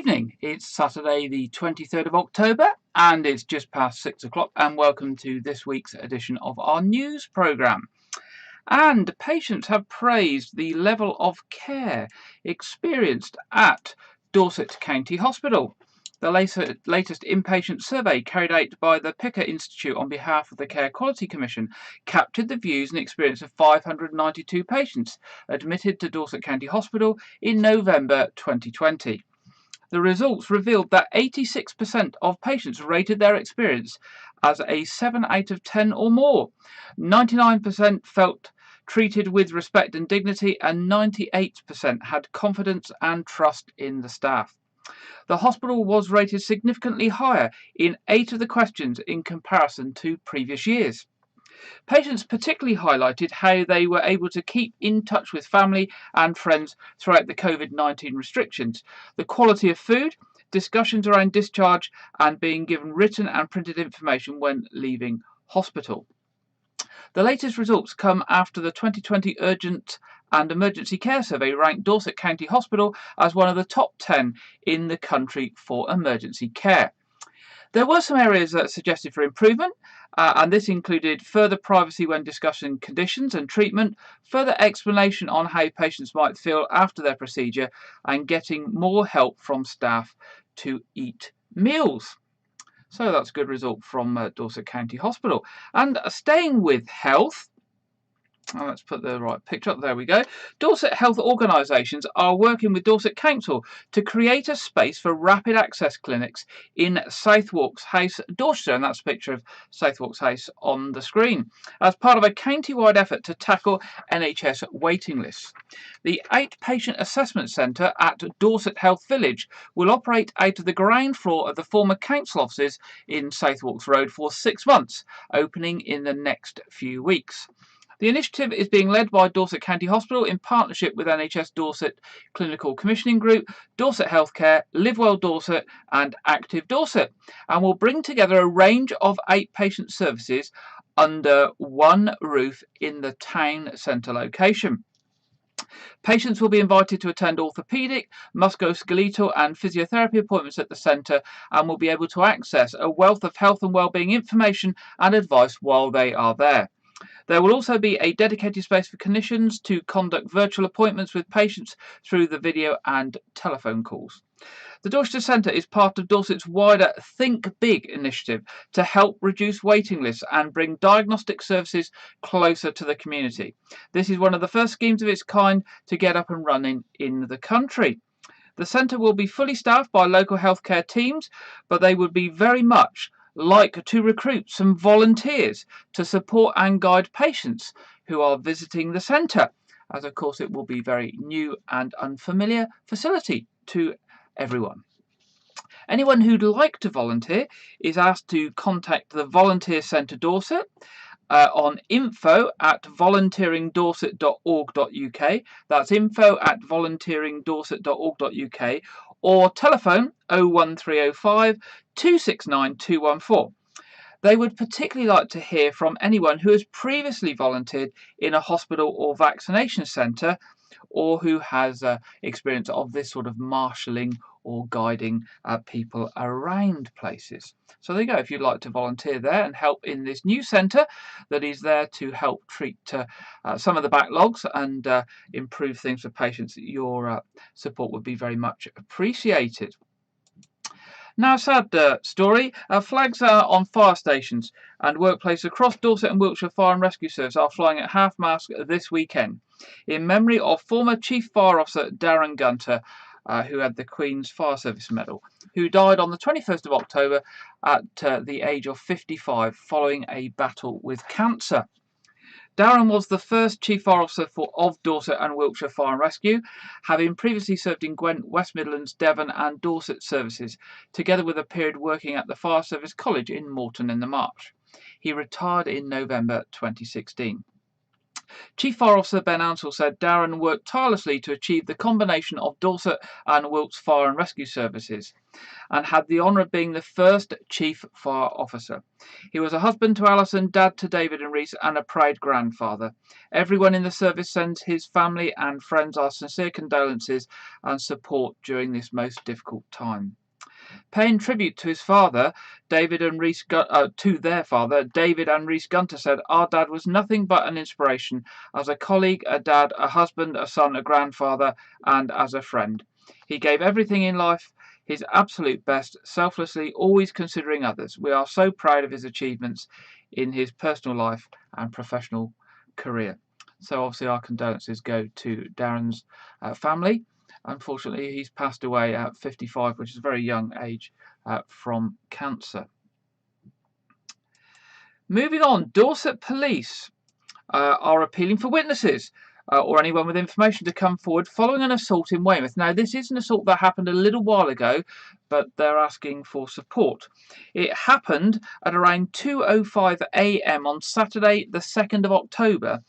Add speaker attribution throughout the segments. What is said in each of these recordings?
Speaker 1: evening. It's Saturday the 23rd of October and it's just past 6 o'clock, and welcome to this week's edition of our news programme. And patients have praised the level of care experienced at Dorset County Hospital. The latest inpatient survey carried out by the Picker Institute on behalf of the Care Quality Commission captured the views and experience of 592 patients admitted to Dorset County Hospital in November 2020. The results revealed that 86% of patients rated their experience as a 7 out of 10 or more. 99% felt treated with respect and dignity, and 98% had confidence and trust in the staff. The hospital was rated significantly higher in 8 of the questions in comparison to previous years. Patients particularly highlighted how they were able to keep in touch with family and friends throughout the COVID-19 restrictions, the quality of food, discussions around discharge, and being given written and printed information when leaving hospital. The latest results come after the 2020 Urgent and Emergency Care Survey ranked Dorset County Hospital as one of the top 10 in the country for emergency care. There were some areas that suggested for improvement, and this included further privacy when discussing conditions and treatment, further explanation on how patients might feel after their procedure, and getting more help from staff to eat meals. So that's a good result from Dorset County Hospital. And staying with health, let's put the right picture up. There we go. Dorset Health organisations are working with Dorset Council to create a space for rapid access clinics in Southwarks House, Dorchester, and that's a picture of Southwarks House on the screen, as part of a county-wide effort to tackle NHS waiting lists. The Outpatient Assessment Centre at Dorset Health Village will operate out of the ground floor of the former council offices in Southwarks Road for 6 months, opening in the next few weeks. The initiative is being led by Dorset County Hospital in partnership with NHS Dorset Clinical Commissioning Group, Dorset Healthcare, Live Well Dorset and Active Dorset, and will bring together a range of outpatient services under one roof in the town centre location. Patients will be invited to attend orthopaedic, musculoskeletal and physiotherapy appointments at the centre, and will be able to access a wealth of health and wellbeing information and advice while they are there. There will also be a dedicated space for clinicians to conduct virtual appointments with patients through the video and telephone calls. The Dorchester Centre is part of Dorset's wider Think Big initiative to help reduce waiting lists and bring diagnostic services closer to the community. This is one of the first schemes of its kind to get up and running in the country. The centre will be fully staffed by local healthcare teams, but they would be very much like to recruit some volunteers to support and guide patients who are visiting the centre, as of course it will be a very new and unfamiliar facility to everyone. Anyone who'd like to volunteer is asked to contact the Volunteer Centre Dorset on info@volunteeringdorset.org.uk. That's info@volunteeringdorset.org.uk, or telephone 01305 269 214. They would particularly like to hear from anyone who has previously volunteered in a hospital or vaccination centre, or who has experience of this sort of marshalling or guiding people around places. So there you go. If you'd like to volunteer there and help in this new centre that is there to help treat some of the backlogs and improve things for patients, your support would be very much appreciated. Now, a sad story. Flags on fire stations and workplaces across Dorset and Wiltshire Fire and Rescue Service are flying at half-mast this weekend in memory of former Chief Fire Officer Darren Gunter, who had the Queen's Fire Service Medal, who died on the 21st of October at the age of 55 following a battle with cancer. Darren was the first Chief Fire Officer of Dorset and Wiltshire Fire and Rescue, having previously served in Gwent, West Midlands, Devon and Dorset services, together with a period working at the Fire Service College in Moreton in the March. He retired in November 2016. Chief Fire Officer Ben Ansell said Darren worked tirelessly to achieve the combination of Dorset and Wilts Fire and Rescue Services, and had the honour of being the first Chief Fire Officer. He was a husband to Alison, dad to David and Reese, and a proud grandfather. Everyone in the service sends his family and friends our sincere condolences and support during this most difficult time. Paying tribute to his father, David and Reese Gunter said, "Our dad was nothing but an inspiration as a colleague, a dad, a husband, a son, a grandfather, and as a friend. He gave everything in life his absolute best, selflessly, always considering others. We are so proud of his achievements in his personal life and professional career." So obviously our condolences go to Darren's family. Unfortunately, he's passed away at 55, which is a very young age, from cancer. Moving on, Dorset Police are appealing for witnesses or anyone with information to come forward following an assault in Weymouth. Now, this is an assault that happened a little while ago, but they're asking for support. It happened at around 2:05 a.m. on Saturday, the 2nd of October,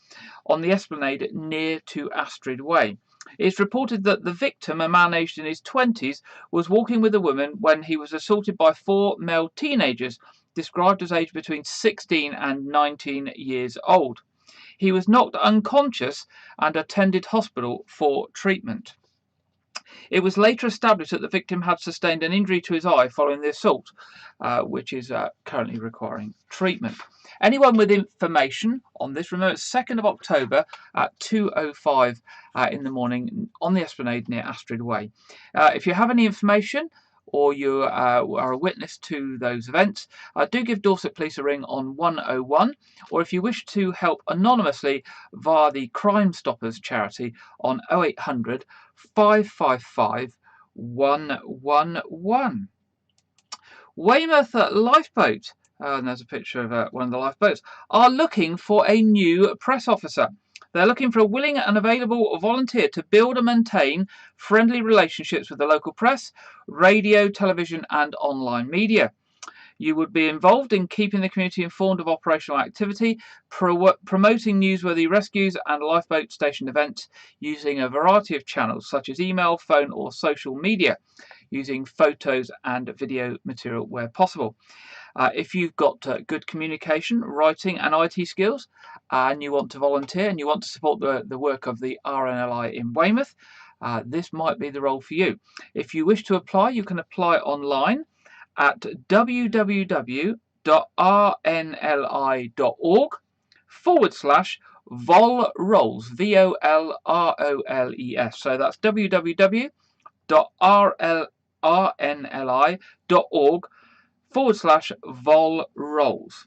Speaker 1: on the Esplanade near to Astrid Way. It's reported that the victim, a man aged in his 20s, was walking with a woman when he was assaulted by 4 male teenagers, described as aged between 16 and 19 years old. He was knocked unconscious and attended hospital for treatment. It was later established that the victim had sustained an injury to his eye following the assault, which is currently requiring treatment. Anyone with information on this, remember it's 2nd of October at 2:05 in the morning on the Esplanade near Astrid Way. If you have any information or you are a witness to those events, do give Dorset Police a ring on 101, or if you wish to help anonymously via the Crime Stoppers charity on 0800 555 111. Weymouth Lifeboat, and there's a picture of one of the lifeboats, are looking for a new press officer. They're looking for a willing and available volunteer to build and maintain friendly relationships with the local press, radio, television and online media. You would be involved in keeping the community informed of operational activity, promoting newsworthy rescues and lifeboat station events using a variety of channels such as email, phone or social media, using photos and video material where possible. If you've got good communication, writing and IT skills, and you want to volunteer and you want to support the work of the RNLI in Weymouth, this might be the role for you. If you wish to apply, you can apply online at www.rnli.org/volroles, VOLROLES. So that's www.rnli.org/volroles.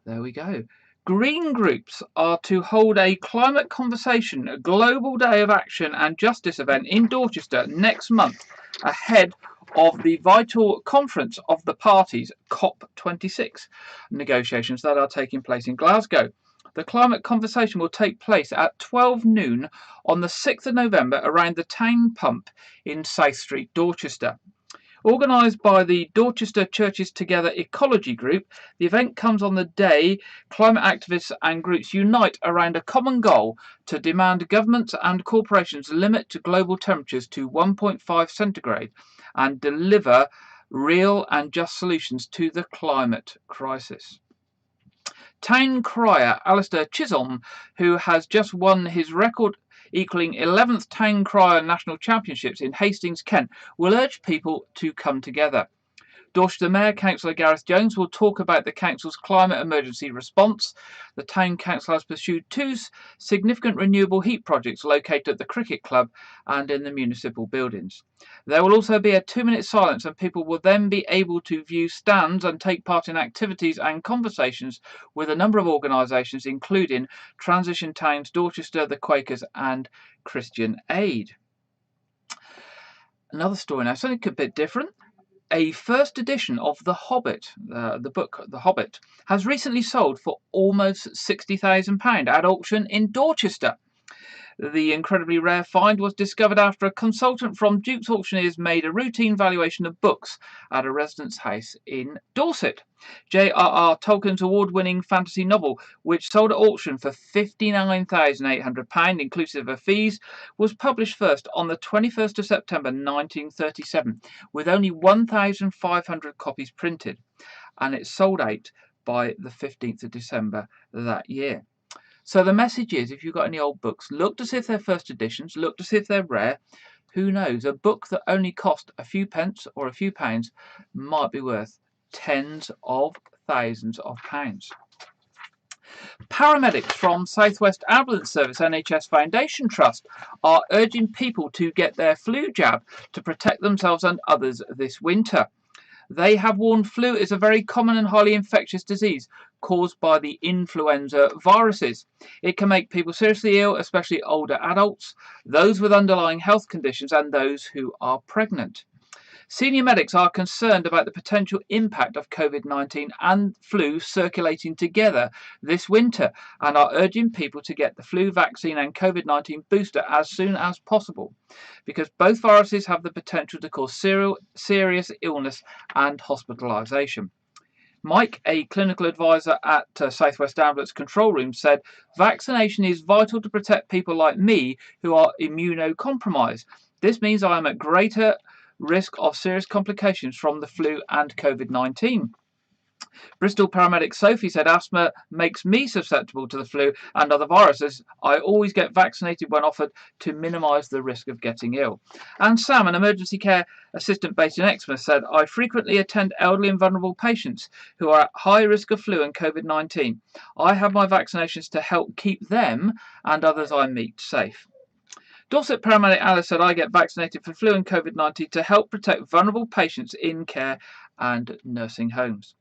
Speaker 1: There we go. Green groups are to hold a climate conversation, a global day of action and justice event in Dorchester next month, ahead of the vital conference of the parties COP26 negotiations that are taking place in Glasgow. The climate conversation will take place at 12 noon on the 6th of November around the Town Pump in South Street, Dorchester. Organised by the Dorchester Churches Together Ecology Group, the event comes on the day climate activists and groups unite around a common goal to demand governments and corporations limit global temperatures to 1.5 centigrade and deliver real and just solutions to the climate crisis. Town crier Alistair Chisholm, who has just won his record equaling 11th Town Crier National Championships in Hastings, Kent, will urge people to come together. Dorchester Mayor Councillor Gareth Jones will talk about the council's climate emergency response. The town council has pursued 2 significant renewable heat projects located at the cricket club and in the municipal buildings. There will also be a 2-minute silence, and people will then be able to view stands and take part in activities and conversations with a number of organisations, including Transition Towns Dorchester, the Quakers and Christian Aid. Another story now, something a bit different. A first edition of The Hobbit, the book The Hobbit, has recently sold for almost £60,000 at auction in Dorchester. The incredibly rare find was discovered after a consultant from Duke's Auctioneers made a routine valuation of books at a residence house in Dorset. J.R.R. Tolkien's award-winning fantasy novel, which sold at auction for £59,800, inclusive of fees, was published first on the 21st of September 1937, with only 1,500 copies printed, and it sold out by the 15th of December that year. So the message is, if you've got any old books, look to see if they're first editions, look to see if they're rare. Who knows? A book that only cost a few pence or a few pounds might be worth tens of thousands of pounds. Paramedics from South West Ambulance Service NHS Foundation Trust are urging people to get their flu jab to protect themselves and others this winter. They have warned flu is a very common and highly infectious disease caused by the influenza viruses. It can make people seriously ill, especially older adults, those with underlying health conditions, and those who are pregnant. Senior medics are concerned about the potential impact of COVID-19 and flu circulating together this winter and are urging people to get the flu vaccine and COVID-19 booster as soon as possible, because both viruses have the potential to cause serious illness and hospitalisation. Mike, a clinical advisor at South West Ambulance Control Room, said, "Vaccination is vital to protect people like me who are immunocompromised. This means I am at greater risk of serious complications from the flu and COVID-19. Bristol paramedic Sophie said, "Asthma makes me susceptible to the flu and other viruses. I always get vaccinated when offered to minimise the risk of getting ill." And Sam, an emergency care assistant based in Exmouth, said, "I frequently attend elderly and vulnerable patients who are at high risk of flu and COVID-19. I have my vaccinations to help keep them and others I meet safe." Dorset paramedic Alice said, "I get vaccinated for flu and COVID-19 to help protect vulnerable patients in care and nursing homes."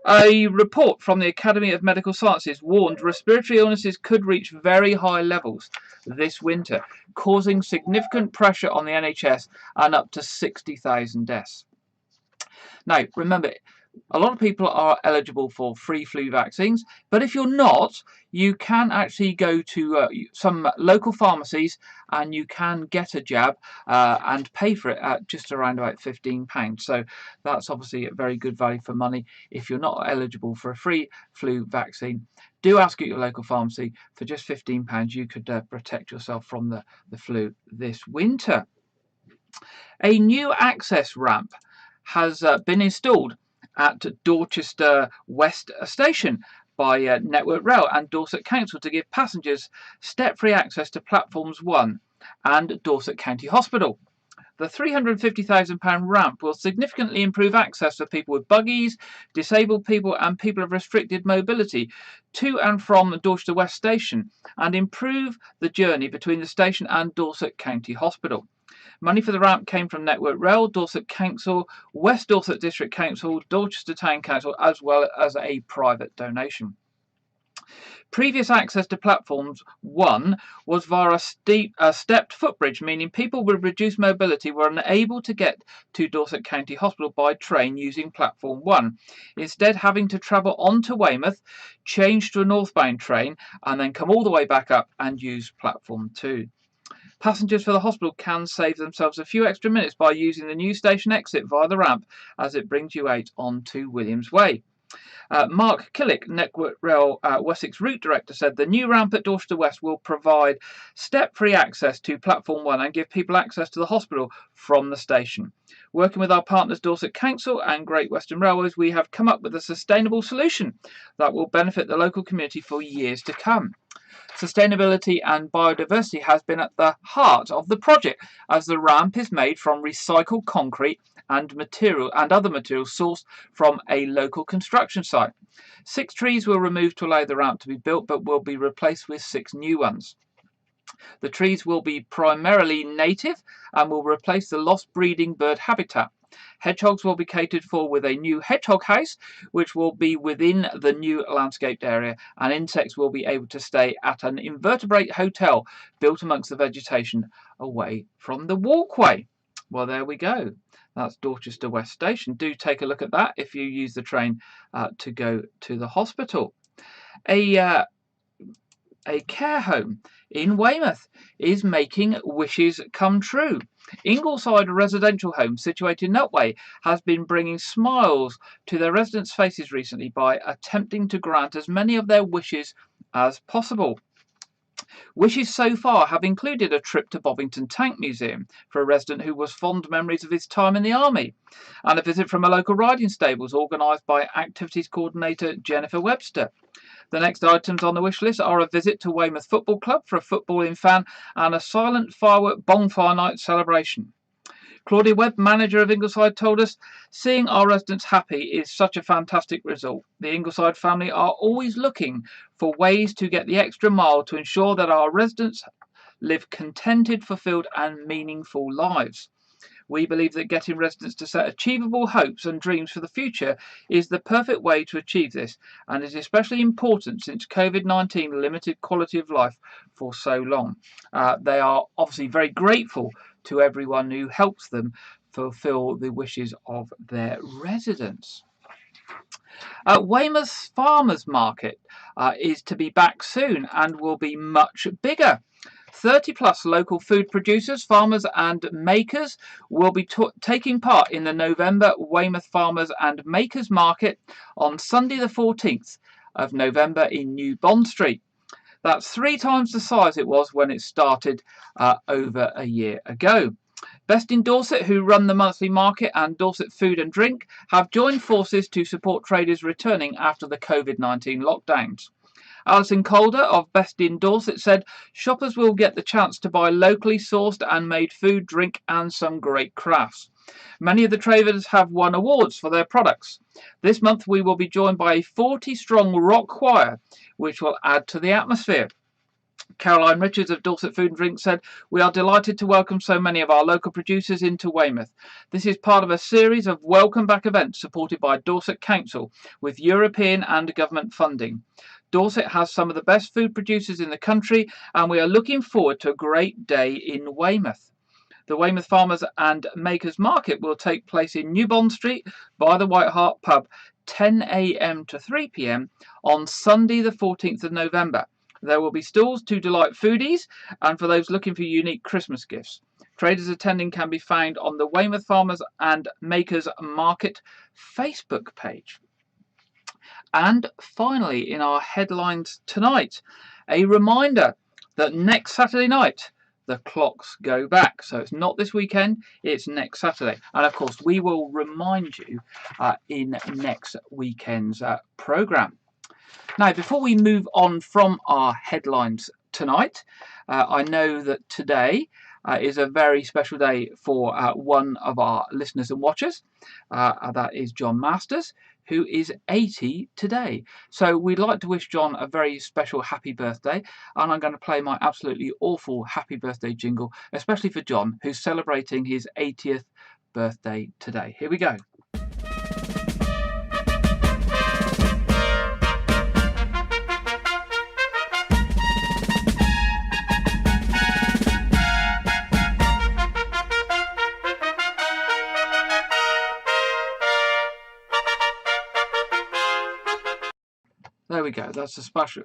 Speaker 1: A report from the Academy of Medical Sciences warned respiratory illnesses could reach very high levels this winter, causing significant pressure on the NHS and up to 60,000 deaths. Now, remember, a lot of people are eligible for free flu vaccines, but if you're not, you can actually go to some local pharmacies and you can get a jab and pay for it at just around about £15. So that's obviously a very good value for money. If you're not eligible for a free flu vaccine, do ask at your local pharmacy. For just £15, you could protect yourself from the flu this winter. A new access ramp has been installed at Dorchester West Station by Network Rail and Dorset Council to give passengers step-free access to platforms 1 and Dorset County Hospital. The £350,000 ramp will significantly improve access for people with buggies, disabled people and people of restricted mobility to and from Dorchester West Station and improve the journey between the station and Dorset County Hospital. Money for the ramp came from Network Rail, Dorset Council, West Dorset District Council, Dorchester Town Council, as well as a private donation. Previous access to platforms 1 was via a stepped footbridge, meaning people with reduced mobility were unable to get to Dorset County Hospital by train using platform 1, instead having to travel on to Weymouth, change to a northbound train, and then come all the way back up and use platform 2. Passengers for the hospital can save themselves a few extra minutes by using the new station exit via the ramp as it brings you out onto Williams Way. Mark Killick, Network Rail Wessex Route Director, said the new ramp at Dorchester West will provide step-free access to Platform 1 and give people access to the hospital from the station. Working with our partners Dorset Council and Great Western Railways, we have come up with a sustainable solution that will benefit the local community for years to come. Sustainability and biodiversity has been at the heart of the project, as the ramp is made from recycled concrete and other materials sourced from a local construction site. 6 trees were removed to allow the ramp to be built, but will be replaced with 6 new ones. The trees will be primarily native and will replace the lost breeding bird habitat. Hedgehogs will be catered for with a new hedgehog house, which will be within the new landscaped area, and insects will be able to stay at an invertebrate hotel built amongst the vegetation away from the walkway. Well, there we go. That's Dorchester West Station. Do take a look at that if you use the train to go to the hospital. A care home in Weymouth is making wishes come true. Ingleside residential home situated in Nutway has been bringing smiles to their residents' faces recently by attempting to grant as many of their wishes as possible. Wishes so far have included a trip to Bovington Tank Museum for a resident who was fond memories of his time in the army, and a visit from a local riding stables organised by Activities Coordinator Jennifer Webster. The next items on the wish list are a visit to Weymouth Football Club for a footballing fan and a silent firework bonfire night celebration. Claudia Webb, manager of Ingleside, told us, seeing our residents happy is such a fantastic result. The Ingleside family are always looking for ways to get the extra mile to ensure that our residents live contented, fulfilled and meaningful lives. We believe that getting residents to set achievable hopes and dreams for the future is the perfect way to achieve this, and is especially important since COVID-19 limited quality of life for so long. They are obviously very grateful to everyone who helps them fulfill the wishes of their residents. Weymouth Farmers Market is to be back soon and will be much bigger. 30 plus local food producers, farmers and makers will be taking part in the November Weymouth Farmers and Makers Market on Sunday the 14th of November in New Bond Street. That's 3 times the size it was when it started over a year ago. Best in Dorset, who run the monthly market, and Dorset Food and Drink have joined forces to support traders returning after the COVID-19 lockdowns. Alison Calder of Best in Dorset said shoppers will get the chance to buy locally sourced and made food, drink and some great crafts. Many of the traders have won awards for their products. This month we will be joined by a 40-strong rock choir, which will add to the atmosphere. Caroline Richards of Dorset Food and Drink said, "We are delighted to welcome so many of our local producers into Weymouth. This is part of a series of welcome back events supported by Dorset Council with European and government funding. Dorset has some of the best food producers in the country and we are looking forward to a great day in Weymouth." The Weymouth Farmers and Makers Market will take place in New Bond Street by the White Hart Pub 10 a.m. to 3 p.m. on Sunday the 14th of November. There will be stalls to delight foodies and for those looking for unique Christmas gifts. Traders attending can be found on the Weymouth Farmers and Makers Market Facebook page. And finally, in our headlines tonight, a reminder that next Saturday night the clocks go back. So it's not this weekend, it's next Saturday. And of course, we will remind you in next weekend's programme. Now, before we move on from our headlines tonight, I know that today is a very special day for one of our listeners and watchers. That is John Masters, who is 80 today. So we'd like to wish John a very special happy birthday, and I'm going to play my absolutely awful happy birthday jingle, especially for John, who's celebrating his 80th birthday today. Here we go. There we go. That's a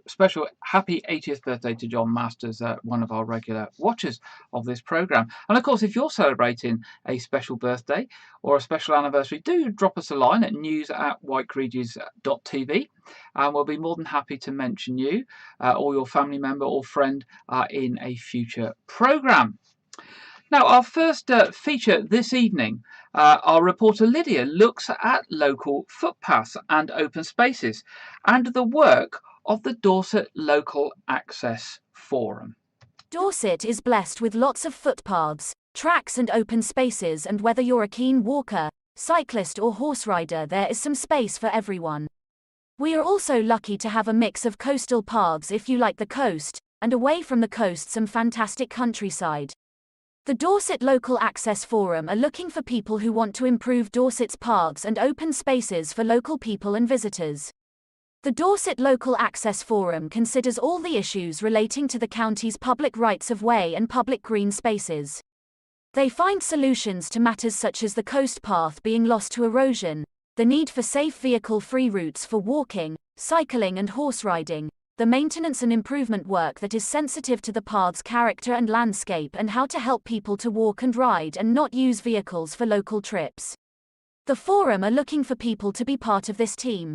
Speaker 1: special happy 80th birthday to John Masters, one of our regular watchers of this programme. And of course, if you're celebrating a special birthday or a special anniversary, do drop us a line at news@whitecregies.tv and we'll be more than happy to mention you or your family member or friend in a future programme. Now, our first feature this evening, our reporter Lydia looks at local footpaths and open spaces and the work of the Dorset Local Access Forum.
Speaker 2: Dorset is blessed with lots of footpaths, tracks and open spaces, and whether you're a keen walker, cyclist or horse rider, there is some space for everyone. We are also lucky to have a mix of coastal paths if you like the coast, and away from the coast some fantastic countryside. The Dorset Local Access Forum are looking for people who want to improve Dorset's paths and open spaces for local people and visitors. The Dorset Local Access Forum considers all the issues relating to the county's public rights of way and public green spaces. They find solutions to matters such as the coast path being lost to erosion, the need for safe vehicle-free routes for walking, cycling and horse riding, the maintenance and improvement work that is sensitive to the path's character and landscape, and how to help people to walk and ride and not use vehicles for local trips. The forum are looking for people to be part of this team.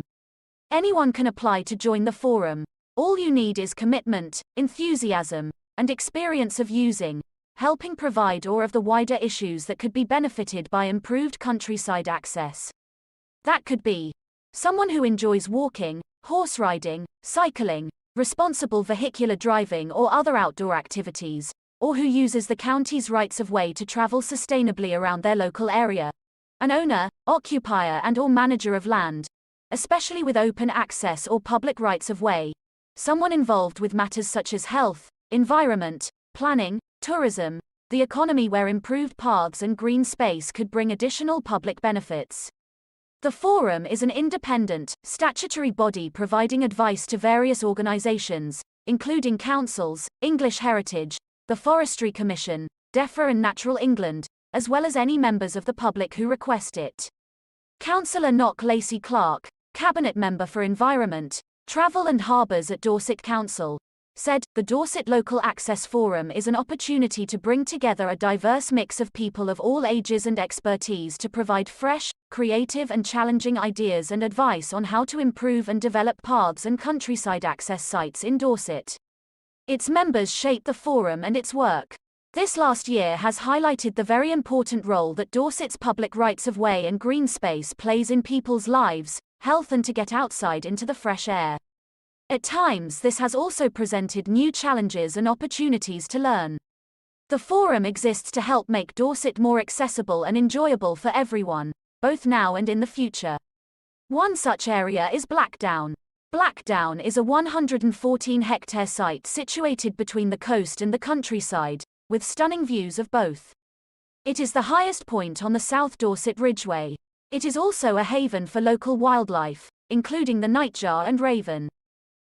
Speaker 2: Anyone can apply to join the forum. All you need is commitment, enthusiasm, and experience of using, helping provide or of the wider issues that could be benefited by improved countryside access. That could be someone who enjoys walking, horse riding, cycling, responsible vehicular driving or other outdoor activities, or who uses the county's rights of way to travel sustainably around their local area. An owner, occupier and/or manager of land, especially with open access or public rights of way. Someone involved with matters such as health, environment, planning, tourism, the economy, where improved paths and green space could bring additional public benefits. The forum is an independent, statutory body providing advice to various organizations, including councils, English Heritage, the Forestry Commission, DEFRA and Natural England, as well as any members of the public who request it. Councillor Knock Lacey Clark, Cabinet Member for Environment, Travel and Harbours at Dorset Council, said, "The Dorset Local Access Forum is an opportunity to bring together a diverse mix of people of all ages and expertise to provide fresh, creative and challenging ideas and advice on how to improve and develop paths and countryside access sites in Dorset." Its members shape the forum and its work. This last year has highlighted the very important role that Dorset's public rights of way and green space plays in people's lives, health and to get outside into the fresh air. At times this has also presented new challenges and opportunities to learn. The forum exists to help make Dorset more accessible and enjoyable for everyone, both now and in the future. One such area is Blackdown. Blackdown is a 114-hectare site situated between the coast and the countryside, with stunning views of both. It is the highest point on the South Dorset Ridgeway. It is also a haven for local wildlife, including the nightjar and raven.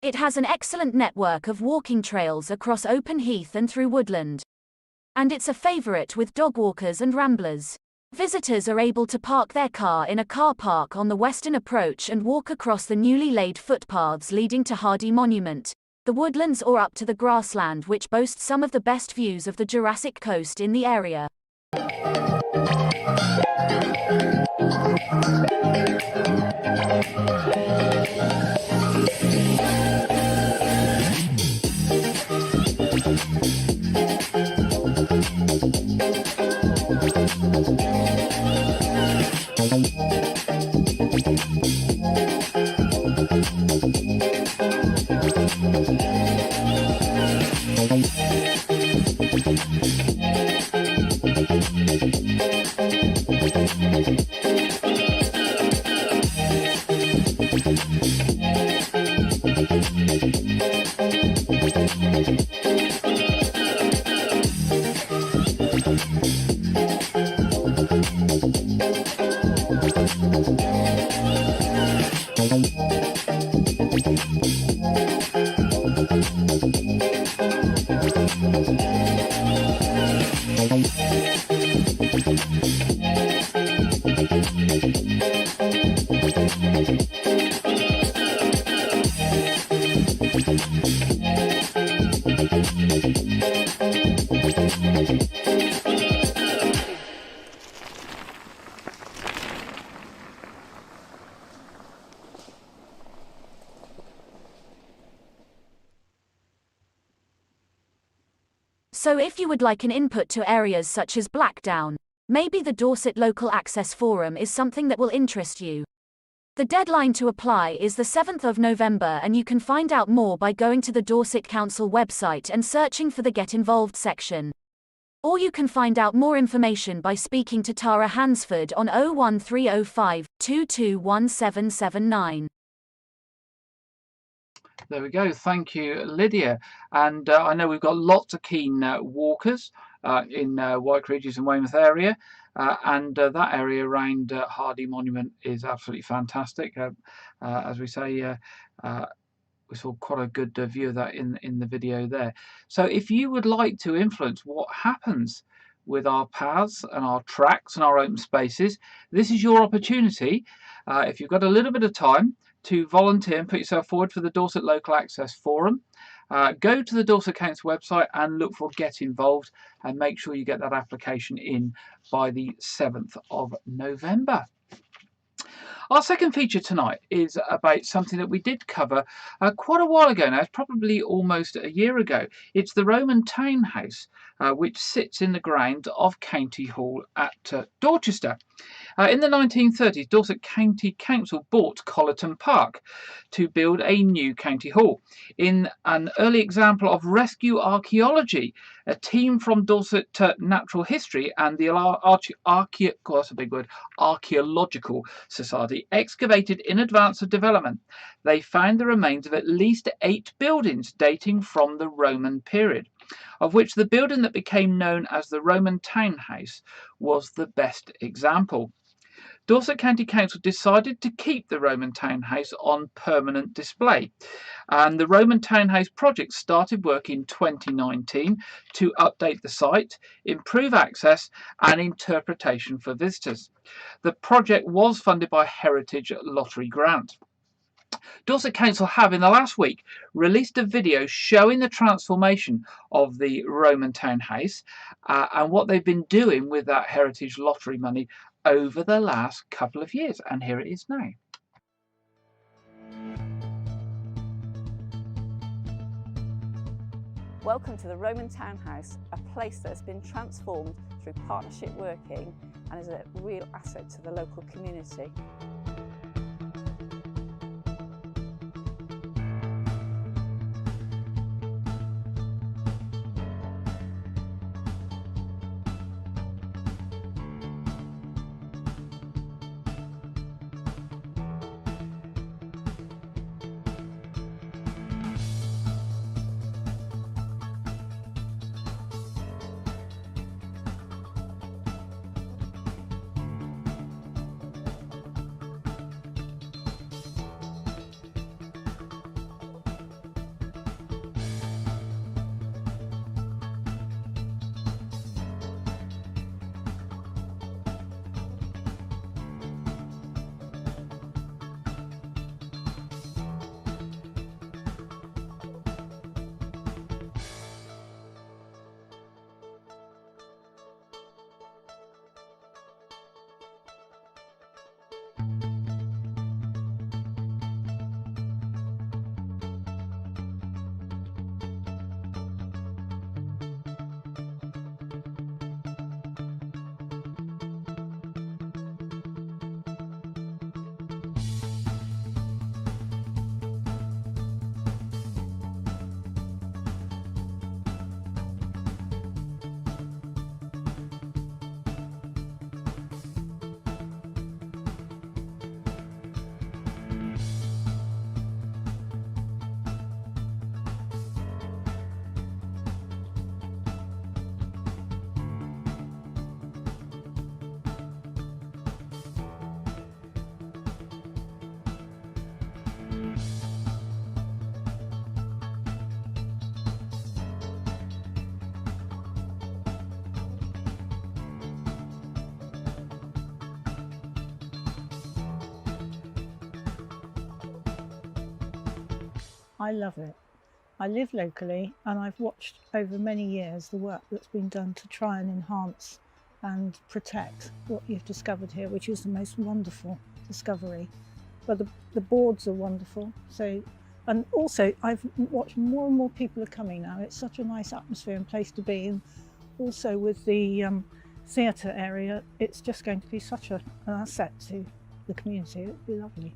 Speaker 2: It has an excellent network of walking trails across open heath and through woodland. And it's a favourite with dog walkers and ramblers. Visitors are able to park their car in a car park on the western approach and walk across the newly laid footpaths leading to Hardy Monument, the woodlands or up to the grassland, which boasts some of the best views of the Jurassic Coast in the area. So if you would like an input to areas such as Blackdown, maybe the Dorset Local Access Forum is something that will interest you. The deadline to apply is the 7th of November, and you can find out more by going to the Dorset Council website and searching for the Get Involved section. Or you can find out more information by speaking to Tara Hansford on 01305 221779.
Speaker 1: There we go. Thank you, Lydia. And I know we've got lots of keen walkers in White Regis and Weymouth area. And that area around Hardy Monument is absolutely fantastic. As we say, we saw quite a good view of that in the video there. So if you would like to influence what happens with our paths and our tracks and our open spaces, this is your opportunity. If you've got a little bit of time, to volunteer and put yourself forward for the Dorset Local Access Forum. Go to the Dorset Council website and look for Get Involved, and make sure you get that application in by the 7th of November. Our second feature tonight is about something that we did cover quite a while ago now. It's probably almost a year ago. It's the Roman townhouse, which sits in the grounds of County Hall at Dorchester. In the 1930s, Dorset County Council bought Collerton Park to build a new county hall. In an early example of rescue archaeology, a team from Dorset Natural History and the Archaeological Society excavated in advance of development. They found the remains of at least 8 buildings dating from the Roman period, of which the building that became known as the Roman townhouse was the best example. Dorset County Council decided to keep the Roman townhouse on permanent display, and the Roman townhouse project started work in 2019 to update the site, improve access and interpretation for visitors. The project was funded by Heritage Lottery grant. Dorset Council have in the last week released a video showing the transformation of the Roman townhouse and what they've been doing with that Heritage Lottery money over the last couple of years, and here it is now.
Speaker 3: Welcome to the Roman townhouse, a place that has been transformed through partnership working and is a real asset to the local community.
Speaker 4: I love it. I live locally and I've watched over many years the work that's been done to try and enhance and protect what you've discovered here, which is the most wonderful discovery. But the boards are wonderful. And also I've watched more and more people are coming now. It's such a nice atmosphere and place to be. And also with the theatre area, it's just going to be such an asset to the community. It'd be lovely.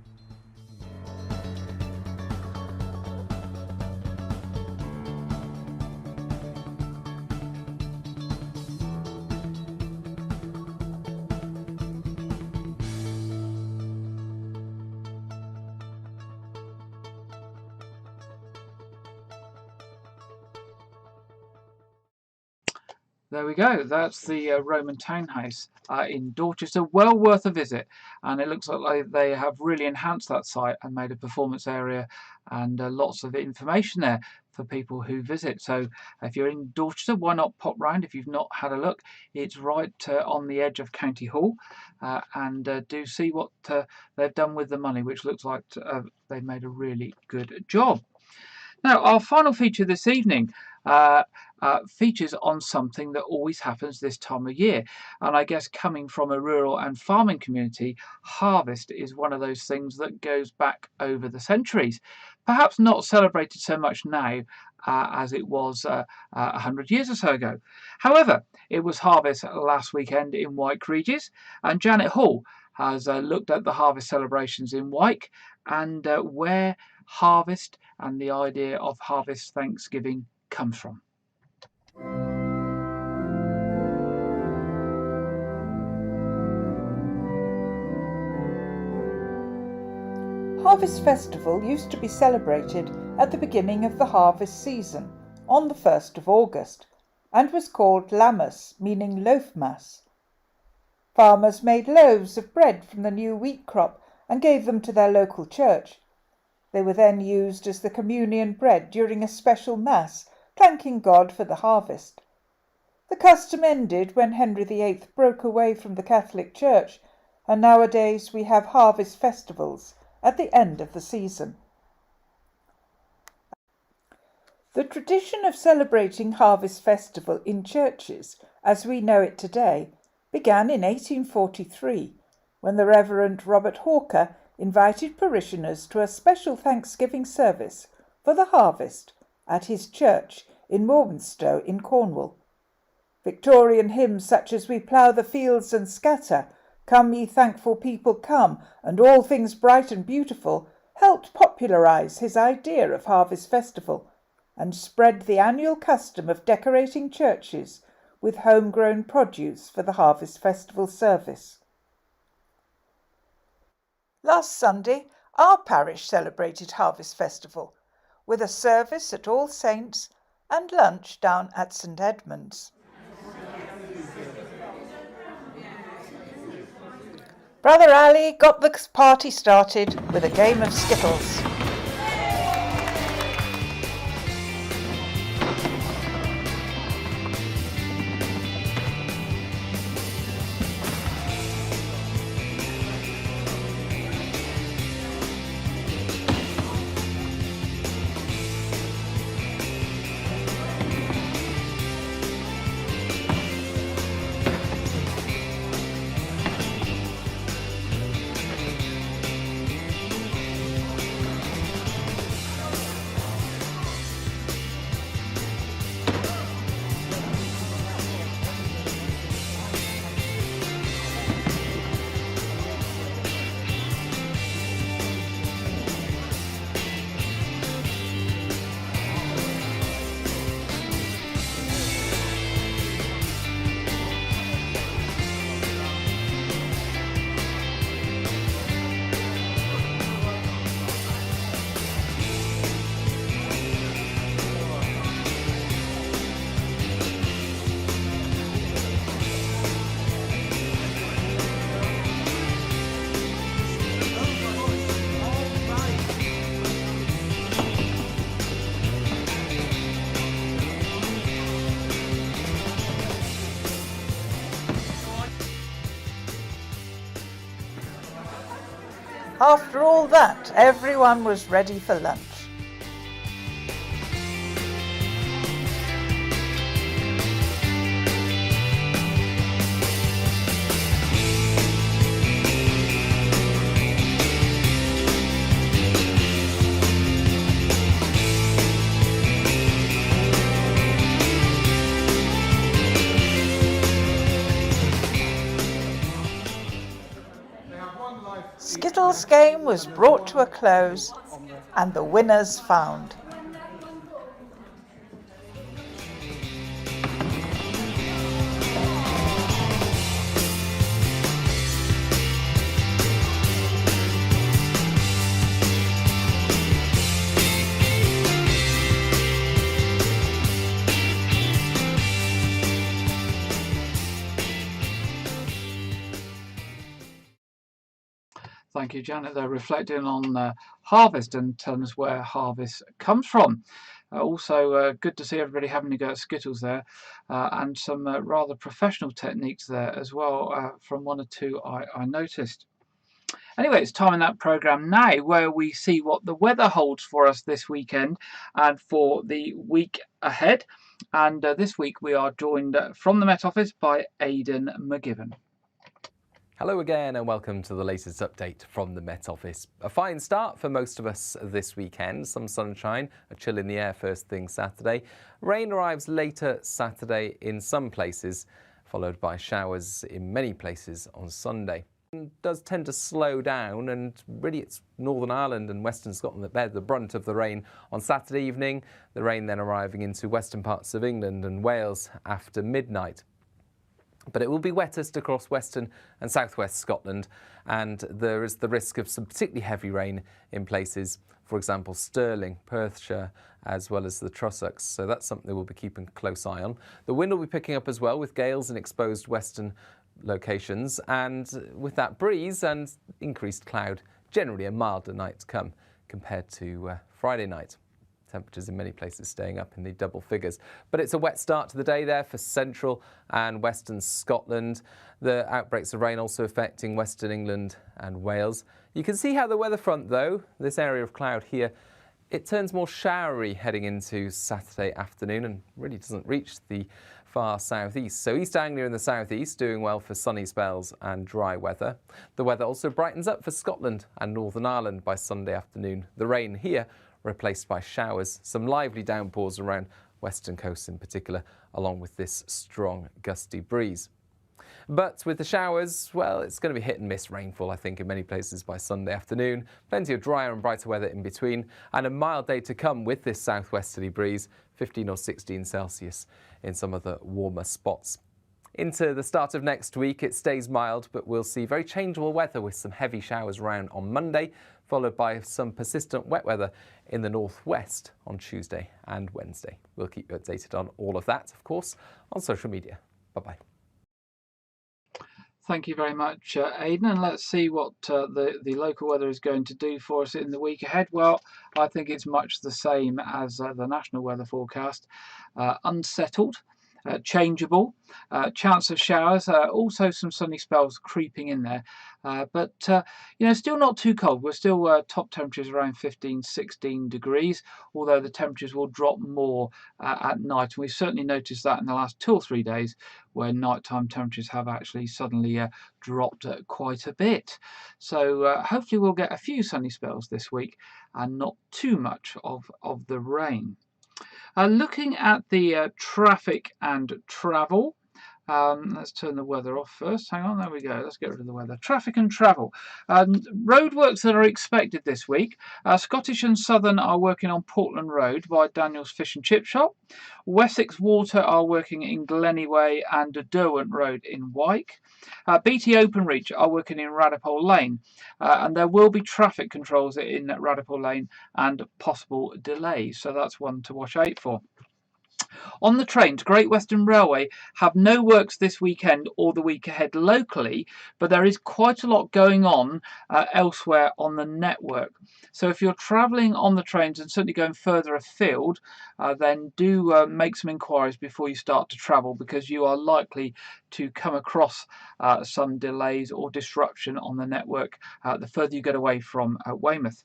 Speaker 1: There we go. That's the Roman townhouse in Dorchester. Well worth a visit. And it looks like they have really enhanced that site and made a performance area and lots of information there for people who visit. So if you're in Dorchester, why not pop round if you've not had a look? It's right on the edge of County Hall, and do see what they've done with the money, which looks like they've made a really good job. Now, our final feature this evening features on something that always happens this time of year. And I guess coming from a rural and farming community, harvest is one of those things that goes back over the centuries. Perhaps not celebrated so much now as it was 100 years or so ago. However, it was harvest last weekend in Wyke Regis, and Janet Hall has looked at the harvest celebrations in Wyke and where harvest and the idea of harvest Thanksgiving comes from.
Speaker 5: Harvest Festival used to be celebrated at the beginning of the harvest season on the 1st of August and was called Lammas, meaning loaf mass. Farmers made loaves of bread from the new wheat crop and gave them to their local church. They were then used as the communion bread during a special mass, thanking God for the harvest. The custom ended when Henry VIII broke away from the Catholic Church, and nowadays we have harvest festivals at the end of the season. The tradition of celebrating Harvest Festival in churches, as we know it today, began in 1843, when the Reverend Robert Hawker invited parishioners to a special Thanksgiving service for the harvest at his church in Morgenstow in Cornwall. Victorian hymns such as "We plough the fields and scatter," "Come ye thankful people come," and "All things bright and beautiful" helped popularise his idea of Harvest Festival and spread the annual custom of decorating churches with homegrown produce for the Harvest Festival service. Last Sunday, our parish celebrated Harvest Festival with a service at All Saints and lunch down at St Edmunds. Brother Ali got the party started with a game of skittles. After all that, everyone was ready for lunch. Skittles game was brought to a close and the winners found.
Speaker 1: Thank you, Janet. They're reflecting on harvest and telling us where harvest comes from. Also, good to see everybody having a go at Skittles there, and some rather professional techniques there as well from one or two I noticed. Anyway, it's time in that programme now where we see what the weather holds for us this weekend and for the week ahead. And this week we are joined from the Met Office by Aidan McGibbon.
Speaker 6: Hello again and welcome to the latest update from the Met Office. A fine start for most of us this weekend. Some sunshine, a chill in the air first thing Saturday. Rain arrives later Saturday in some places, followed by showers in many places on Sunday. It does tend to slow down, and really it's Northern Ireland and Western Scotland that bear the brunt of the rain on Saturday evening. The rain then arriving into western parts of England and Wales after midnight. But it will be wettest across western and southwest Scotland, and there is the risk of some particularly heavy rain in places, for example Stirling, Perthshire, as well as the Trossachs. So that's something we'll be keeping a close eye on. The wind will be picking up as well, with gales in exposed western locations, and with that breeze and increased cloud, generally a milder night to come compared to Friday night. Temperatures in many places staying up in the double figures. But it's a wet start to the day there for central and western Scotland. The outbreaks of rain also affecting western England and Wales. You can see how the weather front, though, this area of cloud here, it turns more showery heading into Saturday afternoon and really doesn't reach the far southeast. So East Anglia in the southeast doing well for sunny spells and dry weather. The weather also brightens up for Scotland and Northern Ireland by Sunday afternoon. The rain here replaced by showers, some lively downpours around western coasts in particular, along with this strong gusty breeze. But with the showers, well, it's going to be hit and miss rainfall, I think, in many places by Sunday afternoon. Plenty of drier and brighter weather in between, and a mild day to come with this southwesterly breeze, 15 or 16 Celsius in some of the warmer spots. Into the start of next week, it stays mild, but we'll see very changeable weather with some heavy showers around on Monday, followed by some persistent wet weather in the northwest on Tuesday and Wednesday. We'll keep you updated on all of that, of course, on social media. Bye-bye.
Speaker 1: Thank you very much, Aidan, and let's see what the local weather is going to do for us in the week ahead. Well, I think it's much the same as the national weather forecast. Unsettled, changeable, chance of showers, also some sunny spells creeping in there, but still not too cold. We're still top temperatures around 15-16 degrees, although the temperatures will drop more at night, and we've certainly noticed that in the last 2 or 3 days, where nighttime temperatures have actually suddenly dropped quite a bit. So hopefully we'll get a few sunny spells this week and not too much of the rain. Looking at the traffic and travel, let's turn the weather off first. Hang on, there we go. Let's get rid of the weather. Traffic and travel. Roadworks that are expected this week. Scottish and Southern are working on Portland Road by Daniel's Fish and Chip Shop. Wessex Water are working in Glennyway and Derwent Road in Wyke. BT Openreach are working in Radipole Lane, and there will be traffic controls in Radipole Lane and possible delays, so that's one to watch out for. On the trains, Great Western Railway have no works this weekend or the week ahead locally, but there is quite a lot going on elsewhere on the network. So if you're travelling on the trains and certainly going further afield, then do make some inquiries before you start to travel, because you are likely to come across some delays or disruption on the network the further you get away from Weymouth.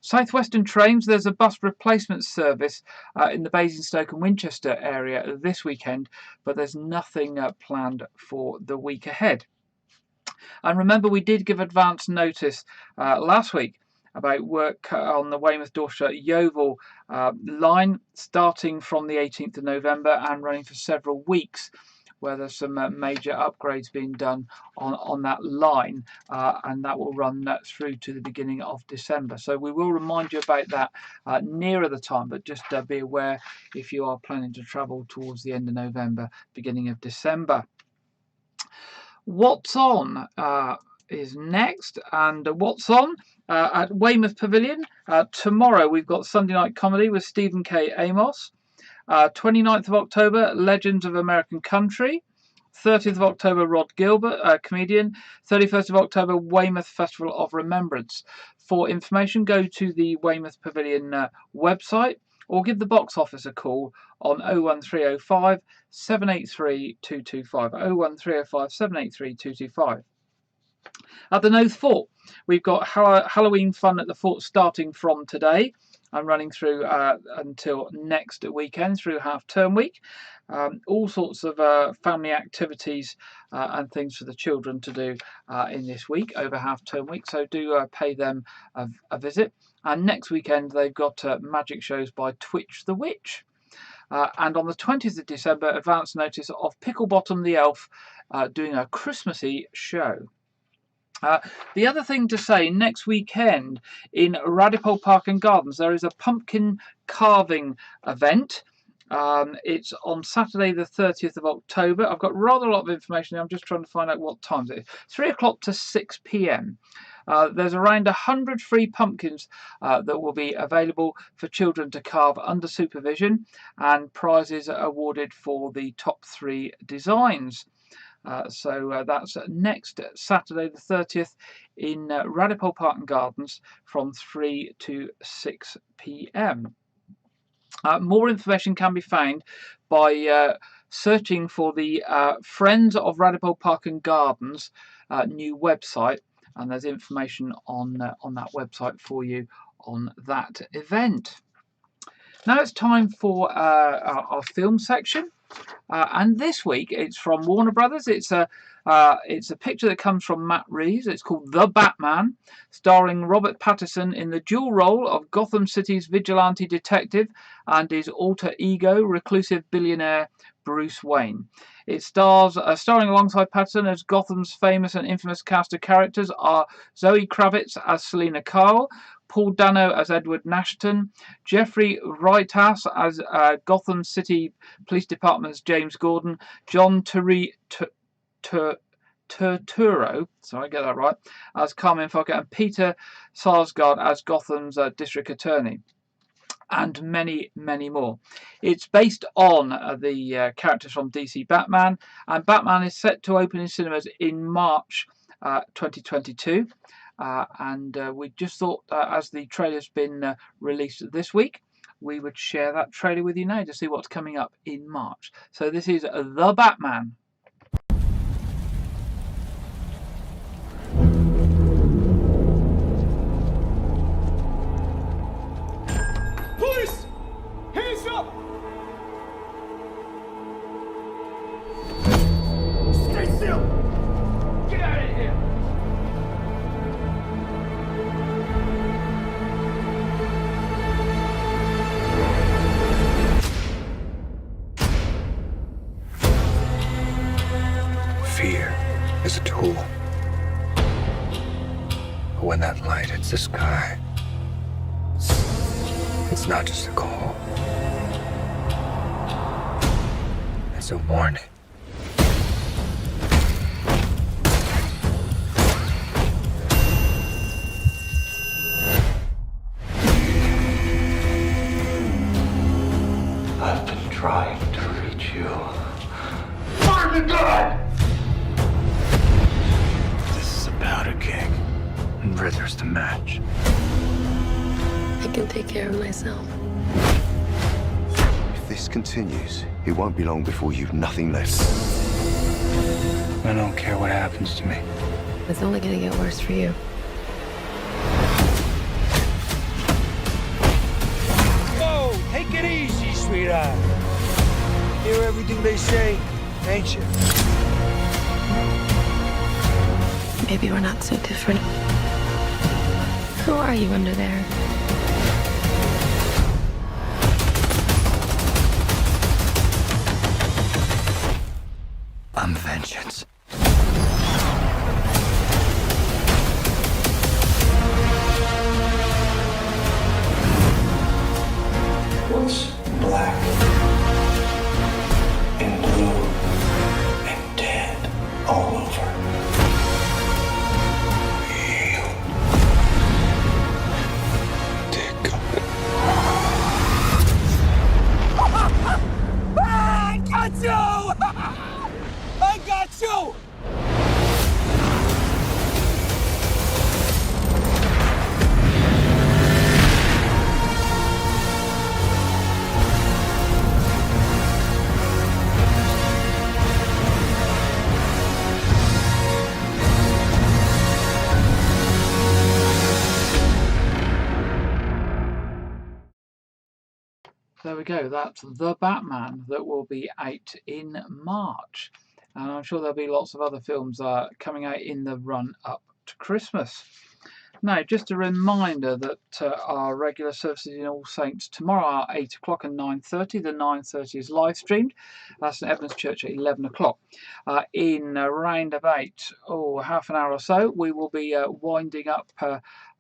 Speaker 1: Southwestern Trains, there's a bus replacement service in the Basingstoke and Winchester area this weekend, but there's nothing planned for the week ahead. And remember, we did give advance notice last week about work on the Weymouth-Dorset-Yeovil line starting from the 18th of November and running for several weeks, where there's some major upgrades being done on that line, and that will run through to the beginning of December. So we will remind you about that nearer the time, but just be aware if you are planning to travel towards the end of November, beginning of December. What's On is next, and what's on at Weymouth Pavilion tomorrow? We've got Sunday Night Comedy with Stephen K. Amos. 29th of October, Legends of American Country. 30th of October, Rod Gilbert, comedian. 31st of October, Weymouth Festival of Remembrance. For information, go to the Weymouth Pavilion website or give the box office a call on 01305 783 225. 01305 783 225. At the Knowth Fort, we've got Halloween fun at the fort starting from today. I'm running through until next weekend, through half-term week. All sorts of family activities and things for the children to do in this week, over half-term week. So do pay them a visit. And next weekend, they've got magic shows by Twitch the Witch. And on the 20th of December, advance notice of Picklebottom the Elf doing a Christmassy show. The other thing to say, next weekend in Radipole Park and Gardens, there is a pumpkin carving event. It's on Saturday the 30th of October. I've got rather a lot of information. I'm just trying to find out what times it is. 3 o'clock to 6 p.m. There's around 100 free pumpkins that will be available for children to carve under supervision, and prizes are awarded for the top 3 designs. So that's next Saturday the 30th in Radipole Park and Gardens from 3 to 6 p.m. More information can be found by searching for the Friends of Radipole Park and Gardens new website, and there's information on that website for you on that event. Now it's time for our film section. And this week it's from Warner Brothers. It's a picture that comes from Matt Reeves. It's called The Batman, starring Robert Pattinson in the dual role of Gotham City's vigilante detective and his alter ego, reclusive billionaire Bruce Wayne. It stars, starring alongside Pattinson as Gotham's famous and infamous cast of characters are Zoe Kravitz as Selina Kyle, Paul Dano as Edward Nashton, Jeffrey Wrightas as Gotham City Police Department's James Gordon, John Turturro, sorry, I get that right, as Carmine Falcone, and Peter Sarsgaard as Gotham's District Attorney, and many, many more. It's based on the characters from DC Batman, and Batman is set to open in cinemas in March 2022. And we just thought, as the trailer's been released this week, we would share that trailer with you now to see what's coming up in March. So this is The Batman.
Speaker 7: Police! Hands up! Stay still! Get out of here!
Speaker 8: Fear is a tool. But when that light hits the sky, it's not just a call. It's a warning. I've been trying to reach you.
Speaker 7: Burn the gun!
Speaker 8: This is about a king, and Riddler's the match.
Speaker 9: I can take care of myself.
Speaker 10: If this continues, it won't be long before you've nothing left.
Speaker 8: I don't care what happens to me.
Speaker 9: It's only gonna get worse for you.
Speaker 7: Whoa! Take it easy, sweetheart. Hear everything they say, ain't you?
Speaker 9: Maybe we're not so different. Who are you under there?
Speaker 8: I'm vengeance. What's black and blue and dead all over? You. Dick.
Speaker 7: I got you! I got
Speaker 1: there we go. That's The Batman that will be out in March. And I'm sure there'll be lots of other films coming out in the run up to Christmas. Now, just a reminder that our regular services in All Saints tomorrow are 8 o'clock and 9:30. The 9:30 is live streamed. That's at Evans Church at 11 o'clock. In around about half an hour or so, we will be winding up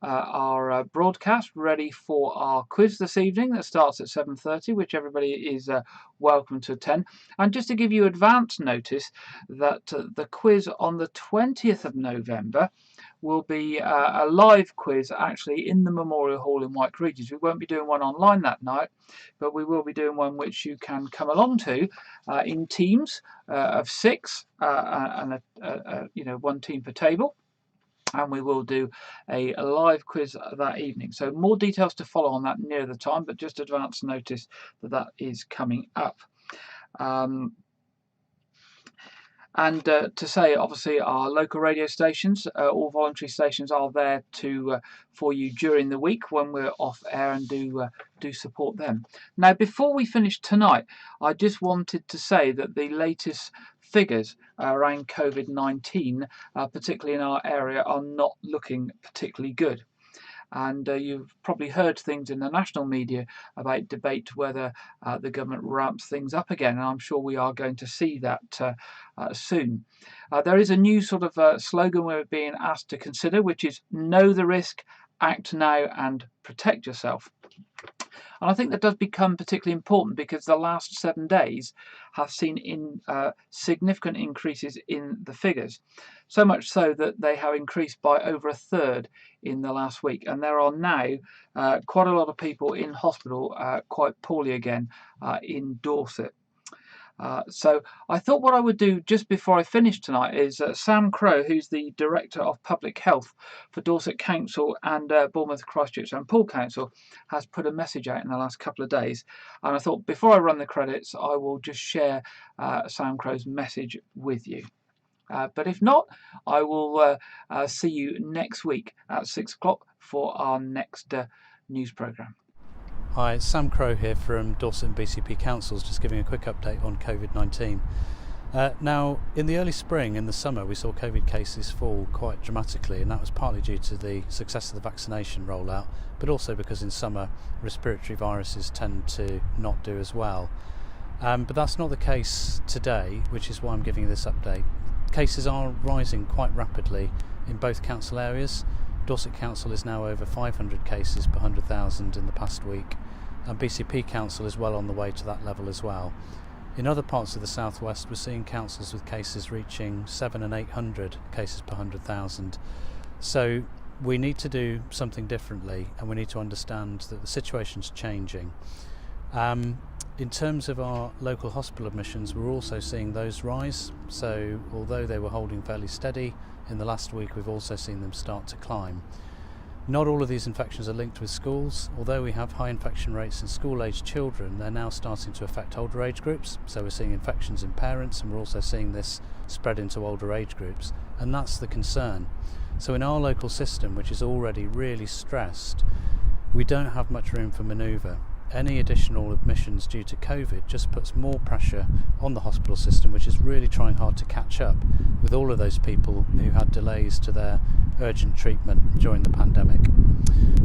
Speaker 1: our broadcast, ready for our quiz this evening that starts at 7:30, which everybody is welcome to attend. And just to give you advance notice that the quiz on the 20th of November will be a live quiz actually in the Memorial Hall in White Regis. We won't be doing one online that night, but we will be doing one which you can come along to in teams of 6 and one team per table. And we will do a live quiz that evening. So more details to follow on that near the time, but just advance notice that is coming up. And to say, obviously, our local radio stations, all voluntary stations, are there for you during the week when we're off air, and do support them. Now, before we finish tonight, I just wanted to say that the latest figures around COVID-19, particularly in our area, are not looking particularly good. And you've probably heard things in the national media about debate whether the government ramps things up again. And I'm sure we are going to see that soon. There is a new sort of slogan we're being asked to consider, which is know the risk, act now and protect yourself. And I think that does become particularly important because the last 7 days have seen significant increases in the figures. So much so that they have increased by over a third in the last week. And there are now quite a lot of people in hospital quite poorly again in Dorset. So I thought what I would do just before I finish tonight is Sam Crowe, who's the Director of Public Health for Dorset Council and Bournemouth, Christchurch and Poole Council, has put a message out in the last couple of days. And I thought before I run the credits, I will just share Sam Crowe's message with you. But if not, I will see you next week at 6 o'clock for our next news programme.
Speaker 11: Hi, it's Sam Crowe here from Dorset and BCP Councils, just giving a quick update on COVID-19. Now, in the early spring and the summer, we saw COVID cases fall quite dramatically, and that was partly due to the success of the vaccination rollout, but also because in summer respiratory viruses tend to not do as well. But that's not the case today, which is why I'm giving you this update. Cases are rising quite rapidly in both council areas. Dorset Council is now over 500 cases per 100,000 in the past week, and BCP Council is well on the way to that level as well. In other parts of the southwest, we're seeing councils with cases reaching 700 and 800 cases per 100,000. So we need to do something differently, and we need to understand that the situation's changing. In terms of our local hospital admissions, we're also seeing those rise. So although they were holding fairly steady, in the last week we've also seen them start to climb. Not all of these infections are linked with schools. Although we have high infection rates in school-aged children, they're now starting to affect older age groups. So we're seeing infections in parents, and we're also seeing this spread into older age groups. And that's the concern. So in our local system, which is already really stressed, we don't have much room for manoeuvre. Any additional admissions due to COVID just puts more pressure on the hospital system, which is really trying hard to catch up with all of those people who had delays to their urgent treatment during the pandemic.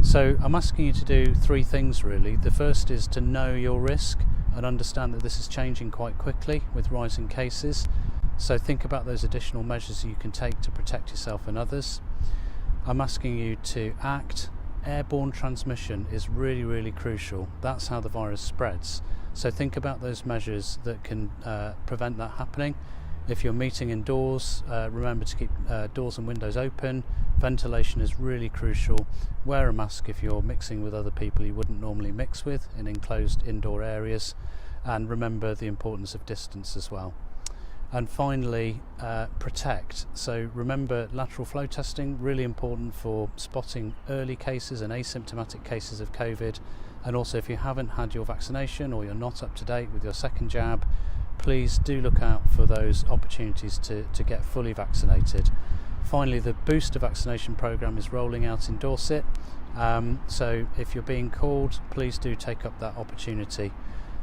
Speaker 11: So I'm asking you to do 3 things really. The first is to know your risk and understand that this is changing quite quickly with rising cases. So think about those additional measures you can take to protect yourself and others. I'm asking you to act. Airborne transmission is really, really crucial. That's how the virus spreads. So think about those measures that can prevent that happening. If you're meeting indoors, remember to keep doors and windows open. Ventilation is really crucial. Wear a mask if you're mixing with other people you wouldn't normally mix with in enclosed indoor areas. And remember the importance of distance as well. And finally, protect. So remember lateral flow testing, really important for spotting early cases and asymptomatic cases of COVID. And also if you haven't had your vaccination or you're not up to date with your second jab, please do look out for those opportunities to get fully vaccinated. Finally, the booster vaccination programme is rolling out in Dorset. So if you're being called, please do take up that opportunity.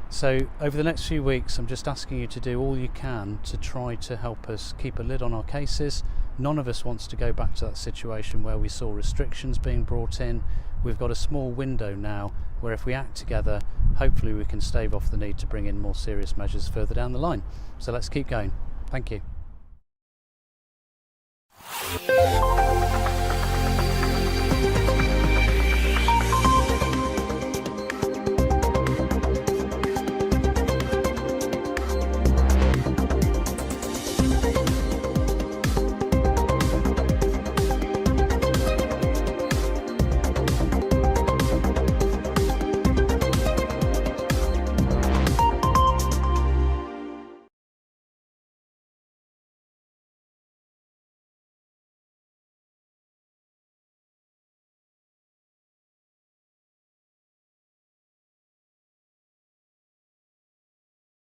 Speaker 11: So over the next few weeks, I'm just asking you to do all you can to try to help us keep a lid on our cases. None of us wants to go back to that situation where we saw restrictions being brought in. We've got a small window now where if we act together, hopefully we can stave off the need to bring in more serious measures further down the line. So let's keep going. Thank you.